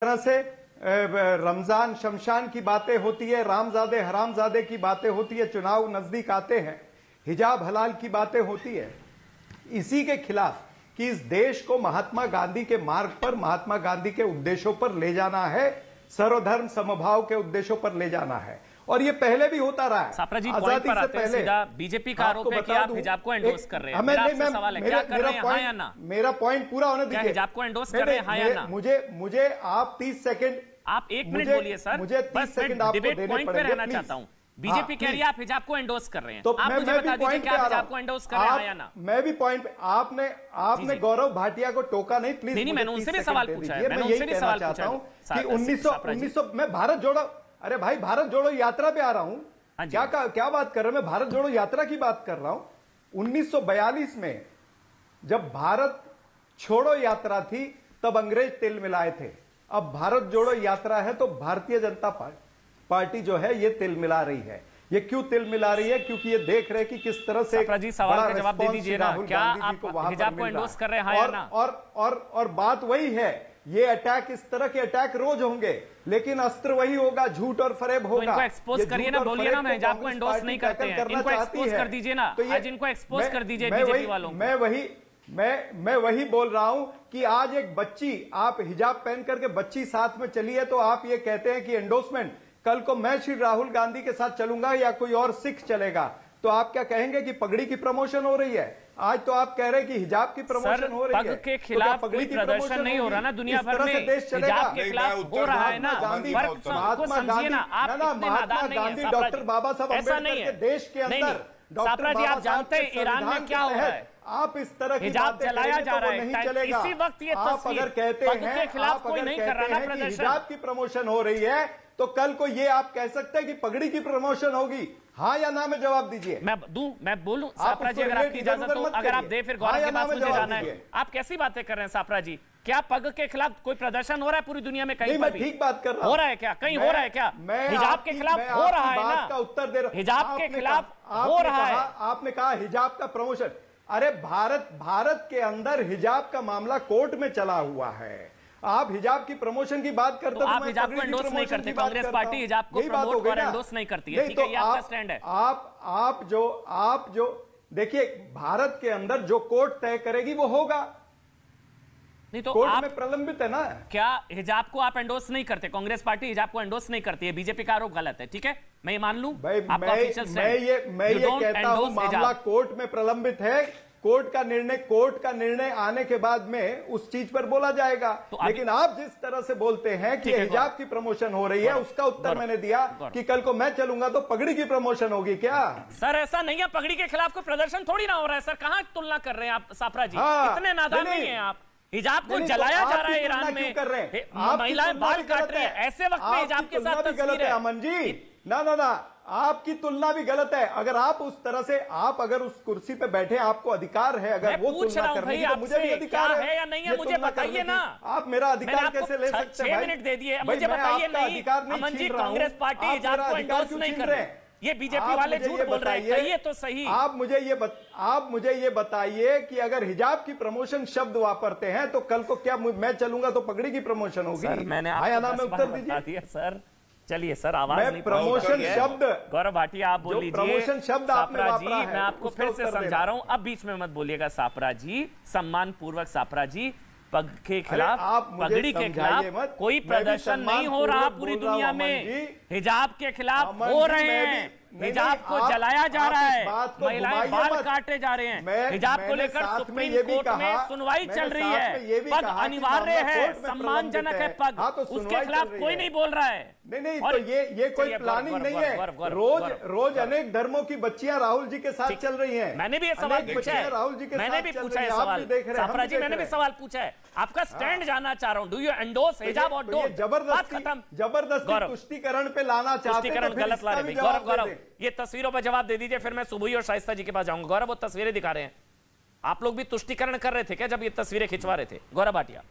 तरह से रमजान शमशान की बातें होती है, रामजादे हरामजादे की बातें होती है, चुनाव नजदीक आते हैं, हिजाब हलाल की बातें होती है। इसी के खिलाफ कि इस देश को महात्मा गांधी के मार्ग पर, महात्मा गांधी के उद्देश्यों पर ले जाना है, सर्वधर्म समभाव के उद्देश्यों पर ले जाना है, और ये पहले भी होता रहा है। सापरा जी पॉइंट पर आते हैं सीधा। बीजेपी का आरोप है कि आप हिजाब को एंडोर्स कर रहे हैं। मेरा आपसे सवाल है, क्या कर रहे हैं, हाँ या ना? मेरा पॉइंट पूरा होने दीजिए। क्या हिजाब को एंडोर्स कर रहे हैं, हाँ या ना? मुझे आप 30 सेकंड, आप 1 मिनट बोलिए सर। मुझे 30 सेकंड आपको देने पॉइंट पे पड़ेंगे, रहना चाहता हूं। बीजेपी कह रही है आप हिजाब को एंडोर्स कर रहे हैं, तो आप मुझे बता दीजिए कि आप हिजाब को एंडोर्स कर रहे हैं, हाँ या ना? मैं भी पॉइंट पे, आपने गौरव भाटिया को टोका नहीं, प्लीज। नहीं, मैंने उनसे भी सवाल पूछा है, मैंने उनसे भी सवाल पूछा है कि 1900 मैं भारत जोड़ो, अरे भाई भारत जोड़ो यात्रा पे आ रहा हूं। क्या बात कर रहे हैं? मैं भारत जोड़ो यात्रा की बात कर रहा हूं। 1942 में जब भारत छोड़ो यात्रा थी तब अंग्रेज तिल मिलाए थे। अब भारत जोड़ो यात्रा है तो भारतीय जनता पार्टी जो है ये तिल मिला रही है। ये क्यों तिल मिला रही है? क्योंकि ये देख रहे हैं कि किस तरह से जी सवाल का जवाब दे दीजिए ना, क्या आप हिजाब को एंडोर्स कर रहे हैं, हाँ या ना? और बात वही है, ये अटैक, इस तरह के अटैक रोज होंगे, लेकिन अस्त्र वही होगा, झूठ और फरेब होगा। इनको एक्सपोज करिए ना, बोलिए ना मैं हिजाब को एंडोर्स नहीं करते हैं, इनको एक्सपोज कर दीजिए ना, आज इनको एक्सपोज कर दीजिए बीजेपी वालों। मैं वही बोल रहा हूं कि आज एक बच्ची, आप हिजाब पहन करके बच्ची साथ में चली है तो आप ये कहते हैं कि एंडोर्समेंट। कल को मैं श्री राहुल गांधी के साथ चलूंगा या कोई और सिख चलेगा तो आप क्या कहेंगे कि पगड़ी की प्रमोशन हो रही है? आज तो आप कह रहे हैं कि हिजाब की प्रमोशन हो रही है। पग के खिलाफ कोई प्रदर्शन नहीं हो रहा ना दुनिया भर में, हिजाब के खिलाफ हो रहा है ना। महात्मा गांधी, डॉक्टर बाबा साहब अम्बेडकर के देश के अंदर, सापरा जी आप जानते हैं ईरान में क्या हो रहा है? आप इस तरह की हिजाब जलाया जा रहा है, नहीं चलेगा। इसी वक्त ये आप अगर कहते हैं, खिलाफ कोई नहीं कर रहा ना प्रदर्शन, हिजाब की प्रमोशन हो रही है तो कल को ये आप कह सकते हैं कि पगड़ी की प्रमोशन होगी, हाँ या ना में जवाब दीजिए। मैं बोलूं सापरा जी, अगर आपकी इजाजत हो, अगर आप दे फिर गौरव के पास मुझे जाना है। आप कैसी बातें कर रहे हैं सापरा जी? क्या पग के खिलाफ कोई प्रदर्शन हो रहा है पूरी दुनिया में? कहीं पर भी ठीक बात कर रहा हो रहा है क्या? कहीं हो रहा है क्या? हिजाब के खिलाफ हो रहा है ना? उत्तर दे रहा, हिजाब के खिलाफ हो रहा है। आपने कहा हिजाब का प्रमोशन, अरे भारत के अंदर हिजाब का मामला कोर्ट में चला हुआ है। आप हिजाब की प्रमोशन की बात करते तो आप हिजाब को एंडोर्स नहीं करते, कांग्रेस पार्टी हिजाब को प्रमोट और एंडोर्स नहीं करती है, ठीक है, ये आपका स्टैंड है। आप जो देखिए, भारत के अंदर जो कोर्ट तय करेगी वो होगा, नहीं तो कोर्ट में प्रलंबित है ना। क्या हिजाब को आप एंडोर्स नहीं करते? कांग्रेस पार्टी हिजाब को एंडोर्स नहीं करती है, बीजेपी का आरोप गलत है, ठीक है, मैं ये मान लूं। मैं ये कहता हूं मामला कोर्ट में प्रलंबित है, कोर्ट का निर्णय आने के बाद में उस चीज पर बोला जाएगा। लेकिन आप जिस तरह से बोलते हैं कि हिजाब की प्रमोशन हो रही है, उसका उत्तर मैंने दिया कि कल को मैं चलूंगा तो पगड़ी की प्रमोशन होगी क्या? सर ऐसा नहीं है, पगड़ी के खिलाफ कोई प्रदर्शन थोड़ी ना हो रहा है सर, कहां तुलना कर रहे हैं आप सापरा जी? इतने नादान नहीं है आप। हिजाब को जलाया जा रहा है ईरान में, कर रहे हैं महिलाएं बाल काट रही है, ऐसे वक्त में हिजाब के साथ गलत है अमन जी। ना आपकी तुलना भी गलत है। अगर आप उस तरह से, आप अगर उस कुर्सी पे बैठे, आपको अधिकार है अगर वो तुलना करने की, तो मुझे भी अधिकार है या नहीं है मुझे बताइए ना। आप मेरा अधिकार कैसे ले सकते हैं? 6 मिनट दे दिए, मुझे बताइए। नहीं अमन जी, कांग्रेस पार्टी हिजाब को एंडोर्स नहीं कर रहे, ये बीजेपी वाले झूठ बोल रहे हैं, कहिए तो सही। आप मुझे ये बताइए कि अगर हिजाब की प्रमोशन शब्द वापरते हैं तो कल को क्या मैं चलूंगा तो पगड़ी की प्रमोशन होगी? मैंने उत्तर दीजिए सर। चलिए सर, आवाज नहीं प्रमोशन शब्द, गौरव भाटिया आप बोल लीजिए। प्रमोशन शब्द आपने वापरा है, मैं आपको फिर से समझा रहा हूं, अब बीच में मत बोलिएगा सापरा जी, सम्मान पूर्वक सापरा जी। पग के खिलाफ, पगड़ी के खिलाफ कोई प्रदर्शन नहीं हो रहा पूरी दुनिया में, हिजाब के खिलाफ हो रहे हैं, हिजाब को जलाया जा रहा है, महिलाएं बाल काटे जा रहे हैं, हिजाब को लेकर सुप्रीम कोर्ट में सुनवाई चल रही है, पग अनिवार्य है, सम्मानजनक है पग, उसके खिलाफ कोई नहीं बोल रहा है। नहीं तो ये कोई प्लानिंग नहीं है। रोज अनेक धर्मों की बच्चियां राहुल जी के साथ चल रही हैं। मैंने भी ये सवाल पूछा है, राहुल जी के मैंने भी पूछा है सवाल, सापरा जी मैंने भी सवाल पूछा है, आपका स्टैंड जानना चाह रहा हूं, डू यू एंडोर्स हिजाब और डोंट? जबरदस्ती तुष्टिकरण पे लाना चाहते हैं, गलत ला रहे हैं। गौरव ये तस्वीरों पर जवाब दे दीजिए, फिर मैं सुबुई और शाइस्ता जी के पास जाऊंगा। गौरव वो तस्वीरें दिखा रहे हैं, आप लोग भी तुष्टिकरण कर रहे थे क्या जब ये तस्वीरें खिंचवा रहे थे? गौरव भाटिया।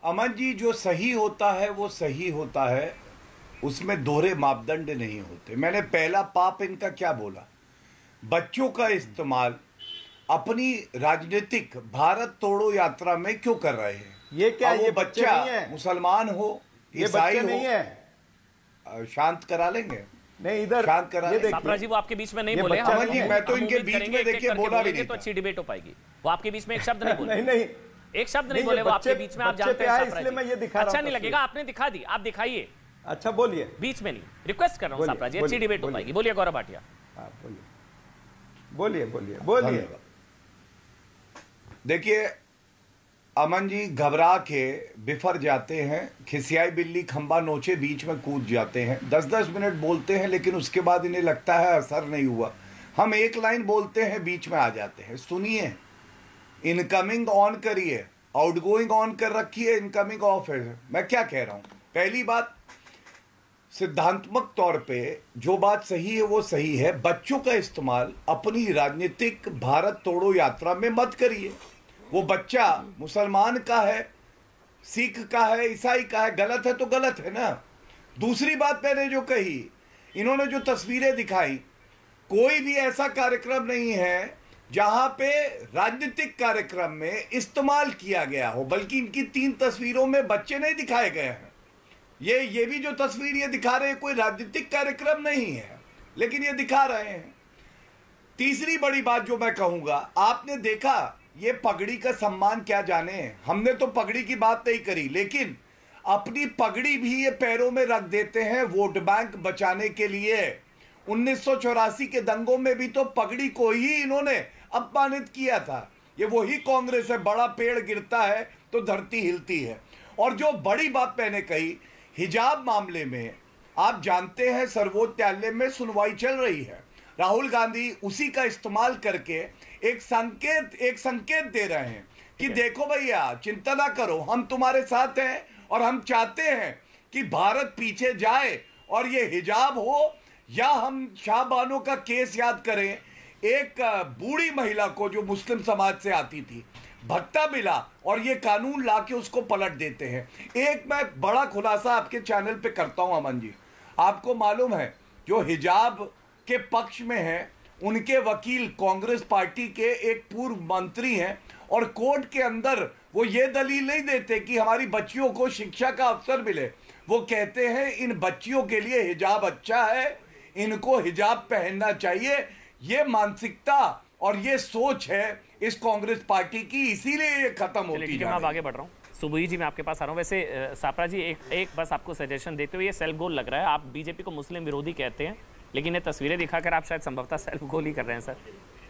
अमन जी, जो सही होता है वो सही होता है, उसमें दोहरे मापदंड नहीं होते। मैंने पहला पाप इनका क्या बोला? बच्चों का इस्तेमाल अपनी राजनीतिक भारत तोड़ो यात्रा में क्यों कर रहे हैं? ये क्या ये बच्चा मुसलमान हो, ईसाई हो, नहीं है, शांत करा लेंगे। नहीं, इधर शांत करा लेंगे। सापरा जी वो आपके बीच में नहीं बोले, मैं तो इनके बीच में देखिए बोला भी नहीं, तो अच्छी डिबेट हो पाएगी। वो आपके बीच में एक शब्द नहीं बोले, नहीं एक शब्द नहीं बोले वो आपके बीच में। आप जानते हैं इसलिए मैं ये दिखा रहा हूं। अच्छा नहीं लगेगा, आपने दिखा दी, आप दिखाइए। अच्छा बोलिए, बीच में नहीं, रिक्वेस्ट कर रहा हूं सापरा जी, अच्छी डिबेट हो पाएगी। बोलिए गौरव भाटिया। बोलिए बोलिए बोलिए। देखिए अमन जी घबरा के बिफर जाते हैं, खिसियाई बिल्ली खंबा नोचे बीच में कूद जाते हैं। 10-10 मिनट बोलते हैं लेकिन उसके बाद इन्हें लगता है असर नहीं हुआ। हम एक लाइन बोलते हैं बीच में आ जाते हैं। सुनिए, इनकमिंग ऑन करिए, आउटगोइंग ऑन कर रखिए, इनकमिंग ऑफ है। मैं क्या कह रहा हूं? पहली बात, सिद्धांतमक तौर पे जो बात सही है वो सही है। बच्चों का इस्तेमाल अपनी राजनीतिक भारत तोड़ो यात्रा में मत करिए। वो बच्चा मुसलमान का है, सिख का है, ईसाई का है, गलत है तो गलत है ना। दूसरी बात मैंने जो कही, इन्होंने जो तस्वीरें दिखाई, कोई भी ऐसा कार्यक्रम नहीं है जहां पे राजनीतिक कार्यक्रम में इस्तेमाल किया गया हो, बल्कि इनकी 3 तस्वीरों में बच्चे नहीं दिखाए गए हैं। ये भी जो तस्वीर ये दिखा रहे हैं कोई राजनीतिक कार्यक्रम नहीं है, लेकिन ये दिखा रहे हैं। तीसरी बड़ी बात जो मैं कहूंगा, आपने देखा ये पगड़ी का सम्मान क्या जाने। हमने तो पगड़ी की बात नहीं करी, लेकिन अपनी पगड़ी भी ये पैरों में रख देते हैं वोट बैंक बचाने के लिए। 1984 के दंगों में भी तो पगड़ी को ही इन्होंने अपमानित किया था। ये वही कांग्रेस है, बड़ा पेड़ गिरता है तो धरती हिलती है। और जो बड़ी बात मैंने कही, हिजाब मामले में आप जानते हैं सर्वोच्च न्यायालय में सुनवाई चल रही है। राहुल गांधी उसी का इस्तेमाल करके एक संकेत दे रहे हैं कि देखो भैया, चिंता ना करो, हम तुम्हारे साथ हैं और हम चाहते हैं कि भारत पीछे जाए। और ये हिजाब हो या हम शाहबानो का केस याद करें, एक बूढ़ी महिला को जो मुस्लिम समाज से आती थी, भत्ता मिला और ये कानून लाके उसको पलट देते हैं। एक मैं बड़ा खुलासा आपके चैनल पे करता हूं अमन जी, आपको मालूम है जो हिजाब के पक्ष में है उनके वकील कांग्रेस पार्टी के एक पूर्व मंत्री हैं, और कोर्ट के अंदर वो ये दलील नहीं देते कि हमारी बच्चियों को शिक्षा का अवसर मिले। वो कहते हैं इन बच्चियों के लिए हिजाब अच्छा है, इनको हिजाब पहनना चाहिए। ये मानसिकता और ये सोच है इस कांग्रेस पार्टी की, इसीलिए ये खत्म होती है। मैं आगे बढ़ रहा हूँ। सुबुई जी मैं आपके पास आ रहा हूँ। वैसे सापरा जी एक बस आपको सजेशन देते हुए, ये सेल्फ गोल लग रहा है। आप बीजेपी को मुस्लिम विरोधी कहते हैं, लेकिन ये तस्वीरें दिखाकर आप शायद संभवतः सेल्फ गोल ही कर रहे हैं सर।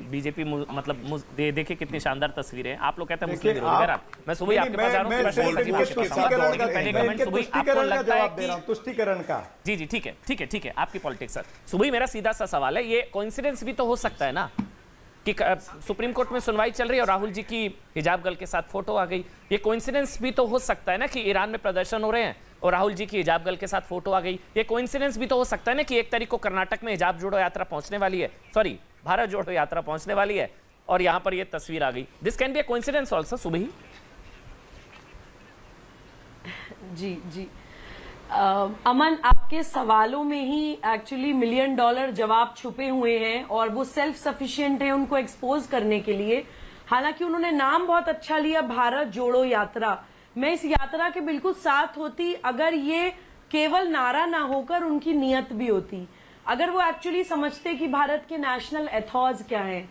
बीजेपी मतलब देखिए कितनी शानदार तस्वीरें। आप लोग कहते हैं मुस्लिम विरोधी। मैं सुबह आपके पास आ रहा हूँ तुष्टिकरण का। जी ठीक है आपकी पॉलिटिक्स सर। सुबह मेरा सीधा सा सवाल है, ये कोइंसिडेंस भी तो हो सकता है ना कि सुप्रीम कोर्ट में सुनवाई चल रही है और राहुल जी की हिजाब गर्ल के साथ फोटो आ गई। ये कोइंसिडेंस भी तो हो सकता है ना कि ईरान में प्रदर्शन हो रहे हैं और राहुल जी की हिजाब गर्ल के साथ फोटो आ गई। ये कोइंसिडेंस भी तो हो सकता है ना कि 1 तारीख को कर्नाटक में हिजाब जोड़ो यात्रा पहुंचने वाली है, सॉरी भारत जोड़ो यात्रा पहुंचने वाली है और यहां पर ये तस्वीर आ गई। This can be A coincidence also. सुबह ही जी अमन, आपके सवालों में ही एक्चुअली $1 मिलियन जवाब छुपे हुए हैं और वो सेल्फ सफिशिएंट है उनको एक्सपोज करने के लिए। हालांकि उन्होंने नाम बहुत अच्छा लिया, भारत जोड़ो यात्रा। मैं इस यात्रा के बिल्कुल साथ होती अगर ये केवल नारा ना होकर उनकी नियत भी होती। अगर वो एक्चुअली समझते कि भारत के नेशनल एथॉज क्या है,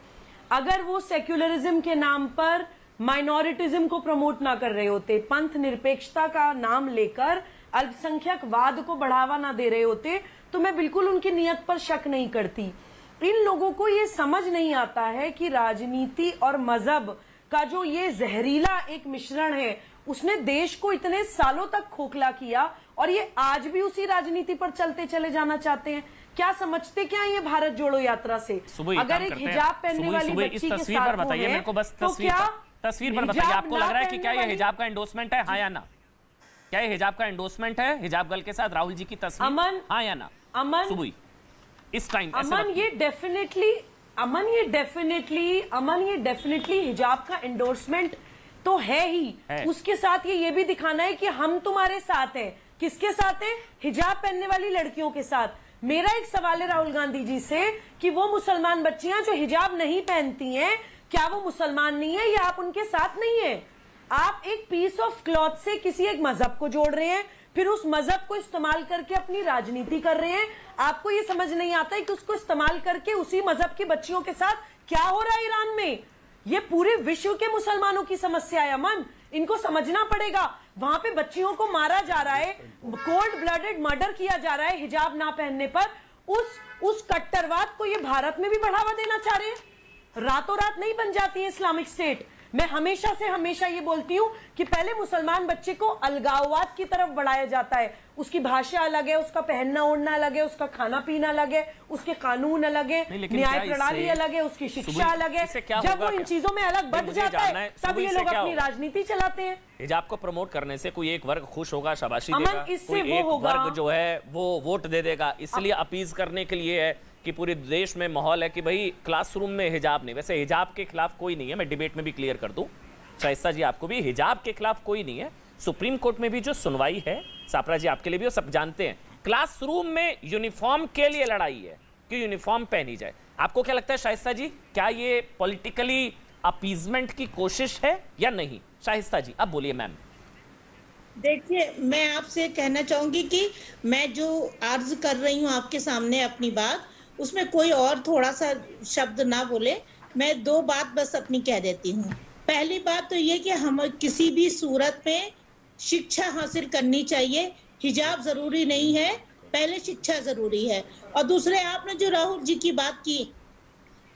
अगर वो सेक्युलरिज्म के नाम पर माइनॉरिटिज्म को प्रमोट ना कर रहे होते, पंथ निरपेक्षता का नाम लेकर अल्पसंख्यकवाद को बढ़ावा ना दे रहे होते, तो मैं बिल्कुल उनकी नियत पर शक नहीं करती। इन लोगों को ये समझ नहीं आता है कि राजनीति और मजहब का जो ये जहरीला एक मिश्रण है, उसने देश को इतने सालों तक खोखला किया और ये आज भी उसी राजनीति पर चलते चले जाना चाहते हैं। क्या समझते क्या ये भारत जोड़ो यात्रा से? अगर एक हिजाब पहनने वाली बच्ची के साथ बताइए मेरे को, बस तस्वीर पर बताइए। आपको लग रहा है कि क्या ये हिजाब का एंडोर्समेंट है, हाँ या ना? क्या ये हिजाब का एंडोर्समेंट है, हिजाब गर्ल के साथ राहुल जी की तस्वीर? अमन, हाँ या ना? अमन सुबुई इस टाइम अमन ये डेफिनेटली हिजाब का एंडोर्समेंट तो है ही है। उसके साथ ये भी दिखाना है कि हम तुम्हारे साथ हैं। किसके साथ है? हिजाब पहनने वाली लड़कियों के साथ। मेरा एक सवाल है राहुल गांधी जी से कि वो मुसलमान बच्चियां जो हिजाब नहीं पहनती हैं, क्या वो मुसलमान नहीं है या आप उनके साथ नहीं है? आप एक पीस ऑफ क्लॉथ से किसी एक मजहब को जोड़ रहे हैं, फिर उस मजहब को इस्तेमाल करके अपनी राजनीति कर रहे हैं। आपको ये समझ नहीं आता है कि उसको इस्तेमाल करके उसी मजहब की बच्चियों के साथ क्या हो रहा है ईरान में। ये पूरे विश्व के मुसलमानों की समस्या है अमन, इनको समझना पड़ेगा। वहां पे बच्चियों को मारा जा रहा है, कोल्ड ब्लडेड मर्डर किया जा रहा है हिजाब ना पहनने पर। उस कट्टरवाद को ये भारत में भी बढ़ावा देना चाह रहे हैं। रातों रात नहीं बन जाती है इस्लामिक स्टेट। मैं हमेशा ये बोलती हूं कि पहले मुसलमान बच्चे को अलगाववाद की तरफ बढ़ाया जाता है। उसकी भाषा अलग है, उसका पहनना ओढ़ना अलग है, उसका खाना पीना अलग है, उसके कानून अलग है, न्याय प्रणाली अलग है, उसकी शिक्षा अलग है। जब वो इन चीजों में अलग बढ़ जाता है तब ये लोग अपनी राजनीति चलाते हैं। हिजाब को प्रमोट करने से कोई एक वर्ग खुश होगा, शाबाशी देगा, कोई एक वर्ग जो है वो वोट दे देगा। इसलिए अपीज करने के लिए है कि पूरे देश में माहौल है कि भाई क्लासरूम में हिजाब नहीं। वैसे हिजाब के खिलाफ कोई नहीं है, मैं डिबेट में भी क्लियर कर दूं शाइस्ता जी आपको भी, हिजाब के खिलाफ कोई नहीं है। सुप्रीम कोर्ट में भी जो सुनवाई है सापरा जी आपके लिए भी वो सब जानते हैं। क्लासरूम में यूनिफॉर्म के लिए लड़ाई है कि यूनिफॉर्म पहनी जाए। आपको क्या लगता है शाइस्ता जी, क्या ये पॉलिटिकली अपीजमेंट की कोशिश है या नहीं? शाइस्ता जी अब बोलिए मैम। देखिए, मैं आपसे कहना चाहूंगी कि मैं जो अर्ज कर रही हूँ आपके सामने अपनी बात, उसमें कोई और थोड़ा सा शब्द ना बोले। मैं दो बात बस अपनी कह देती हूँ। पहली बात तो ये कि हम किसी भी सूरत में शिक्षा हासिल करनी चाहिए। हिजाब जरूरी नहीं है, पहले शिक्षा जरूरी है। और दूसरे, आपने जो राहुल जी की बात की,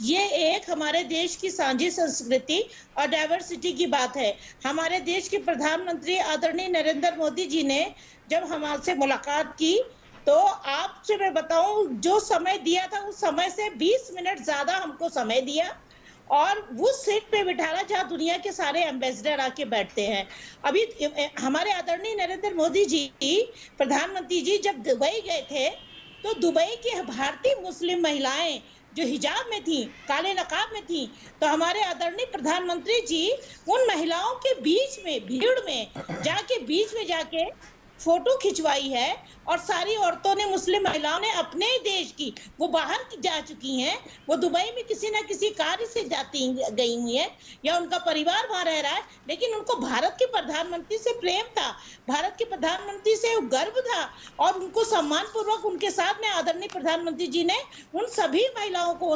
ये एक हमारे देश की साझी संस्कृति और डाइवर्सिटी की बात है। हमारे देश के प्रधानमंत्री आदरणीय नरेंद्र मोदी जी ने जब हमसे मुलाकात की तो आपसे मैं बताऊं, जो समय दिया था उस समय से 20 मिनट ज्यादा हमको समय दिया और उस सीट पे बिठाना जहाँ दुनिया के सारे एम्बेसडर आके बैठते हैं। अभी हमारे आदरणीय नरेंद्र मोदी जी प्रधानमंत्री जी जब दुबई गए थे तो दुबई की भारतीय मुस्लिम महिलाएं जो हिजाब में थी, काले नकाब में थी, तो हमारे आदरणीय प्रधानमंत्री जी उन महिलाओं के बीच में, भीड़ में जाके बीच में जाके फोटो खिंचवाई है। और सारी औरतों ने, मुस्लिम महिलाओं ने अपने ही देश की, वो बाहर जा चुकी हैं, वो दुबई में किसी ना किसी कार्य से जाती गई हुई है या उनका परिवार वहां रह रहा है, लेकिन उनको भारत के प्रधानमंत्री से प्रेम था, भारत के प्रधानमंत्री से गर्व था और उनको सम्मान पूर्वक उनके साथ में आदरणीय प्रधानमंत्री जी ने उन सभी महिलाओं को,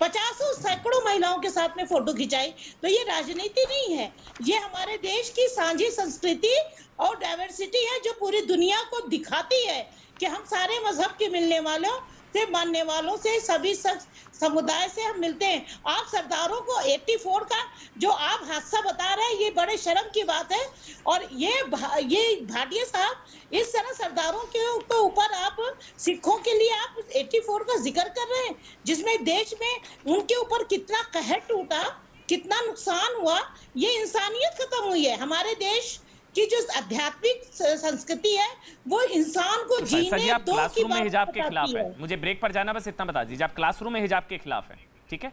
50 सैकड़ों महिलाओं के साथ में फोटो खिंचाई। तो ये राजनीति नहीं है, ये हमारे देश की साझी संस्कृति और डाइवर्सिटी है जो पूरी दुनिया को दिखाती है कि हम सारे मजहब के मिलने वालों से, मानने वालों से, सभी समुदाय से हम मिलते हैं। आप सरदारों को 84 का जो आप हादसा बता रहे हैं, ये बड़े शर्म की बात है। और ये भाटिया साहब, इस तरह सरदारों के ऊपर आप सिखों के लिए आप 84 का जिक्र कर रहे हैं, जिसमें देश में उनके ऊपर कितना कहर टूटा, कितना नुकसान हुआ। ये इंसानियत खत्म हुई है। हमारे देश की जो आध्यात्मिक संस्कृति है वो इंसान को जीने दो की बात हिजाब के खिलाफ है। मुझे ब्रेक पर जाना, बस इतना बता दीजिए, आप क्लासरूम में हिजाब के खिलाफ है, ठीक है?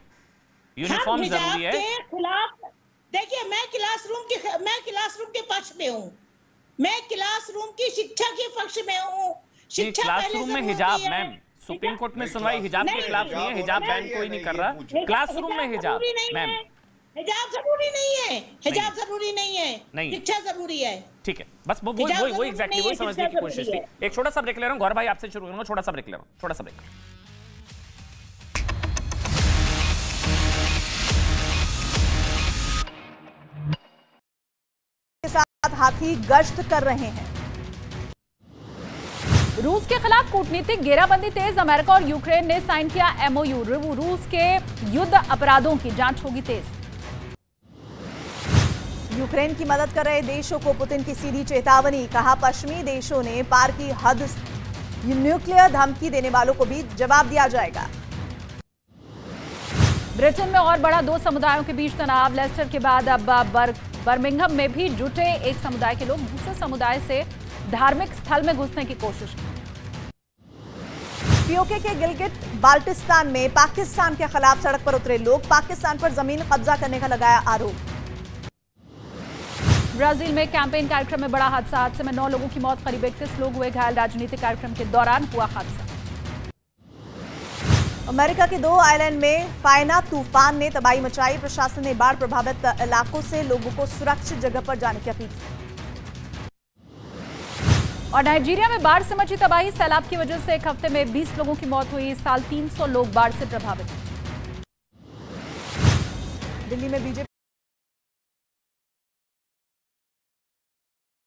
यूनिफॉर्म जरूरी है के खिलाफ। देखिए, मैं क्लासरूम के पक्ष में हूँ, मैं क्लासरूम की शिक्षा के पक्ष में हूँ। शिक्षा क्लासरूम में हिजाब, मैम सुप्रीम कोर्ट में सुनवाई हिजाब के खिलाफ नहीं है, हिजाब बैन कोई नहीं कर रहा। क्लासरूम में हिजाब, मैम हिजाब जरूरी नहीं है, हिजाब जरूरी नहीं है, नहीं शिक्षा जरूरी है, ठीक है? बस वो एग्जैक्टली वही समझने की कोशिश थी। एक छोटा सा ब्रेक ले रहा हूँ, गौर भाई आपसे शुरू करूंगा, छोटा सा ब्रेक ले रहा हूँ, छोटा सा ब्रेक। के साथ हाथी गश्त कर रहे हैं। रूस के खिलाफ कूटनीतिक घेराबंदी तेज, अमेरिका और यूक्रेन ने साइन किया MOU। रूस के युद्ध अपराधों की जांच होगी तेज। यूक्रेन की मदद कर रहे देशों को पुतिन की सीधी चेतावनी, कहा पश्चिमी देशों ने पार की हद, न्यूक्लियर धमकी देने वालों को भी जवाब दिया जाएगा। ब्रिटेन में और बढ़ा 2 समुदायों के बीच तनाव, लेस्टर के बाद अब बर्मिंघम में भी जुटे एक समुदाय के लोग दूसरे समुदाय से धार्मिक स्थल में घुसने की कोशिश। पीओके के गिलगिट बाल्टिस्तान में पाकिस्तान के खिलाफ सड़क पर उतरे लोग, पाकिस्तान पर जमीन कब्जा करने का लगाया आरोप। ब्राजील में कैंपेन कार्यक्रम में बड़ा हादसे में 9 लोगों की मौत, करीब 31 लोग हुए घायल, राजनीतिक कार्यक्रम के दौरान हुआ हादसा। अमेरिका के 2 आइलैंड में फायना तूफान ने तबाही मचाई। प्रशासन ने बाढ़ प्रभावित इलाकों से लोगों को सुरक्षित जगह पर जाने की अपील की। और नाइजीरिया में बाढ़ से मची तबाही, सैलाब की वजह से एक हफ्ते में 20 लोगों की मौत हुई। इस साल 300 लोग बाढ़ से प्रभावित। दिल्ली में बीजेपी